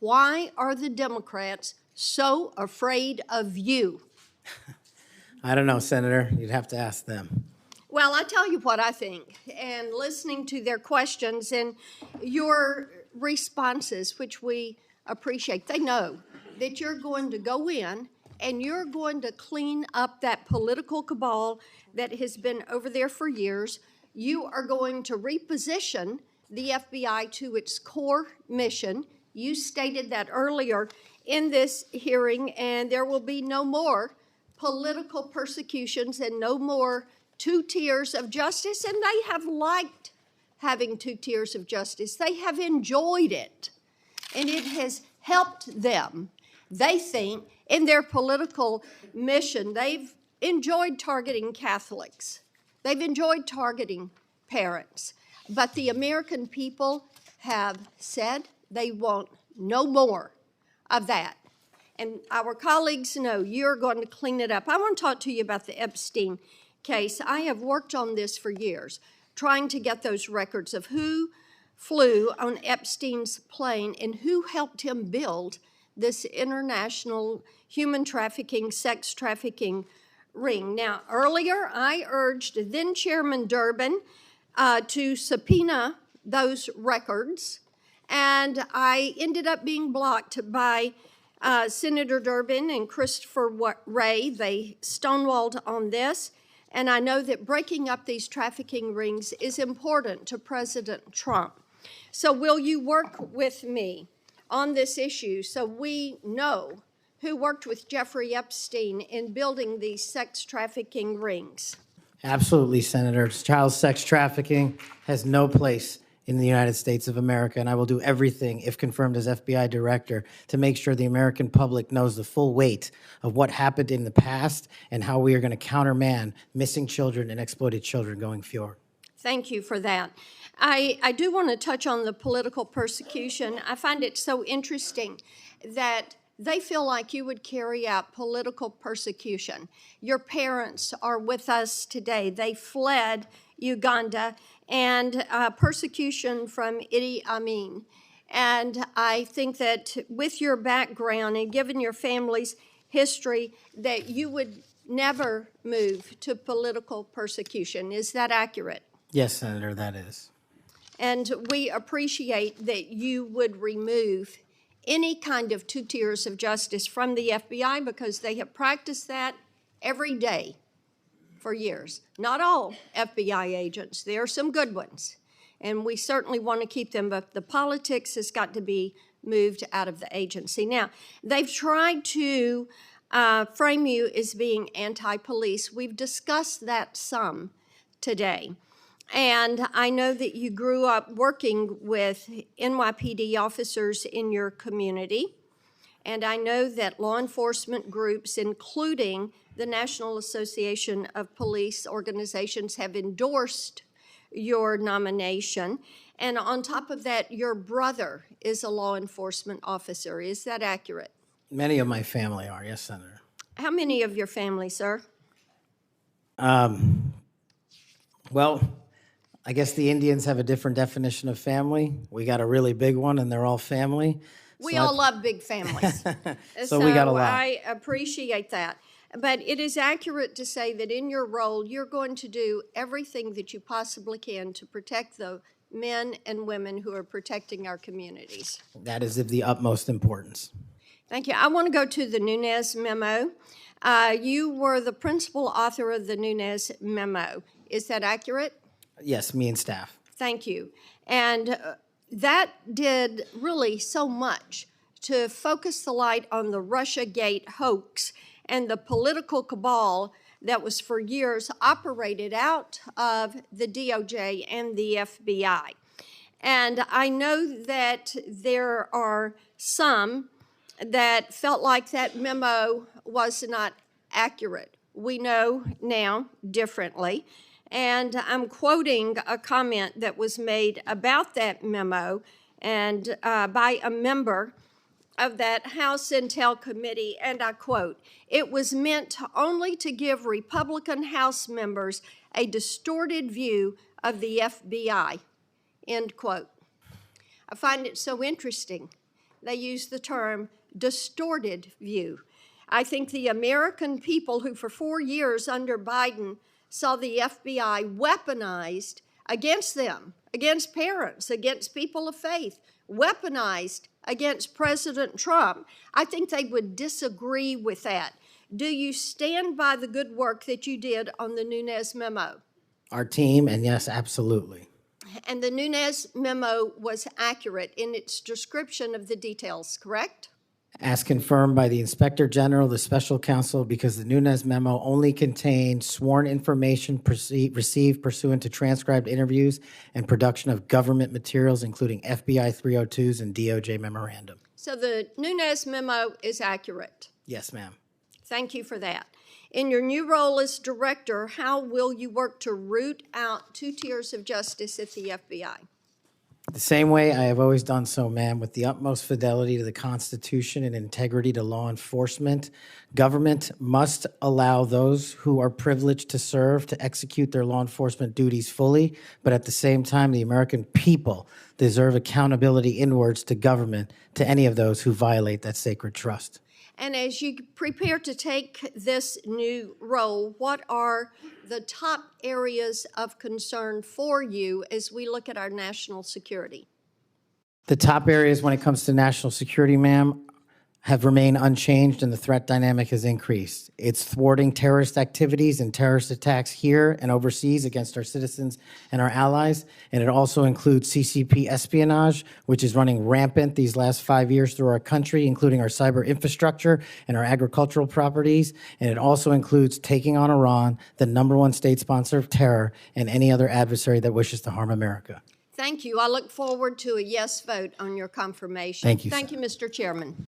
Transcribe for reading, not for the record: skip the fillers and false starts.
Why are the Democrats so afraid of you? I don't know, Senator. You'd have to ask them. Well, I tell you what I think, and listening to their questions and your responses, which we appreciate, they know that you're going to go in and you're going to clean up that political cabal that has been over there for years. You are going to reposition the FBI to its core mission. You stated that earlier in this hearing, and there will be no more political persecutions and no more two tiers of justice, and they have liked having two tiers of justice. They have enjoyed it, and it has helped them. They think in their political mission, they've enjoyed targeting Catholics. They've enjoyed targeting parents. But the American people have said they want no more of that. And our colleagues know you're going to clean it up. I want to talk to you about the Epstein case. I have worked on this for years, trying to get those records of who flew on Epstein's plane and who helped him build this international human trafficking, sex trafficking ring. Now, earlier I urged then Chairman Durbin to subpoena those records, and I ended up being blocked by Senator Durbin and Christopher Wray. They stonewalled on this. And I know that breaking up these trafficking rings is important to President Trump. So will you work with me on this issue so we know who worked with Jeffrey Epstein in building these sex trafficking rings? Absolutely, Senator. Child sex trafficking has no place in the United States of America, and I will do everything, if confirmed as FBI director, to make sure the American public knows the full weight of what happened in the past and how we are going to countermand missing children and exploited children going forward. Thank you for that. I do want to touch on the political persecution. I find it so interesting that they feel like you would carry out political persecution. Your parents are with us today. They fled Uganda, and persecution from Idi Amin. And I think that with your background and given your family's history, that you would never move to political persecution. Is that accurate? Yes, Senator, that is. And we appreciate that you would remove any kind of two tiers of justice from the FBI because they have practiced that every day for years. Not all FBI agents. There are some good ones, and we certainly want to keep them, but the politics has got to be moved out of the agency. Now, they've tried to frame you as being anti-police. We've discussed that some today. And I know that you grew up working with NYPD officers in your community. And I know that law enforcement groups, including the National Association of Police Organizations, have endorsed your nomination. And on top of that, your brother is a law enforcement officer. Is that accurate? Many of my family are, yes, Senator. How many of your family, sir? Well, I guess the Indians have a different definition of family. We got a really big one, and they're all family. We all love big families. So we got a lot. I appreciate that. But it is accurate to say that in your role, you're going to do everything that you possibly can to protect the men and women who are protecting our communities. That is of the utmost importance. Thank you. I want to go to the Nunes memo. You were the principal author of the Nunes memo. Is that accurate? Yes, me and staff. Thank you. And that did really so much to focus the light on the Russiagate hoax and the political cabal that was for years operated out of the DOJ and the FBI. And I know that there are some that felt like that memo was not accurate. We know now differently. And I'm quoting a comment that was made about that memo and by a member of that House Intel Committee, and I quote, "It was meant only to give Republican House members a distorted view of the FBI," end quote. I find it so interesting they use the term distorted view. I think the American people who for 4 years under Biden saw the FBI weaponized against them, against parents, against people of faith, weaponized against President Trump, I think they would disagree with that. Do you stand by the good work that you did on the Nunes memo? Our team, and yes, absolutely. And the Nunes memo was accurate in its description of the details, correct? As confirmed by the Inspector General, the Special Counsel, because the Nunes memo only contained sworn information received pursuant to transcribed interviews and production of government materials, including FBI 302s and DOJ memorandum. So the Nunes memo is accurate. Yes, ma'am. Thank you for that. In your new role as director, how will you work to root out 2 tiers of justice at the FBI? The same way I have always done so, ma'am, with the utmost fidelity to the Constitution and integrity to law enforcement. Government must allow those who are privileged to serve to execute their law enforcement duties fully, but at the same time, the American people deserve accountability inwards to government, to any of those who violate that sacred trust. And as you prepare to take this new role, what are the top areas of concern for you as we look at our national security? The top areas when it comes to national security, ma'am, have remained unchanged and the threat dynamic has increased. It's thwarting terrorist activities and terrorist attacks here and overseas against our citizens and our allies. And it also includes CCP espionage, which is running rampant these last 5 years through our country, including our cyber infrastructure and our agricultural properties. And it also includes taking on Iran, the #1 state sponsor of terror, and any other adversary that wishes to harm America. Thank you. I look forward to a yes vote on your confirmation. Thank you, Thank you, Mr. Chairman.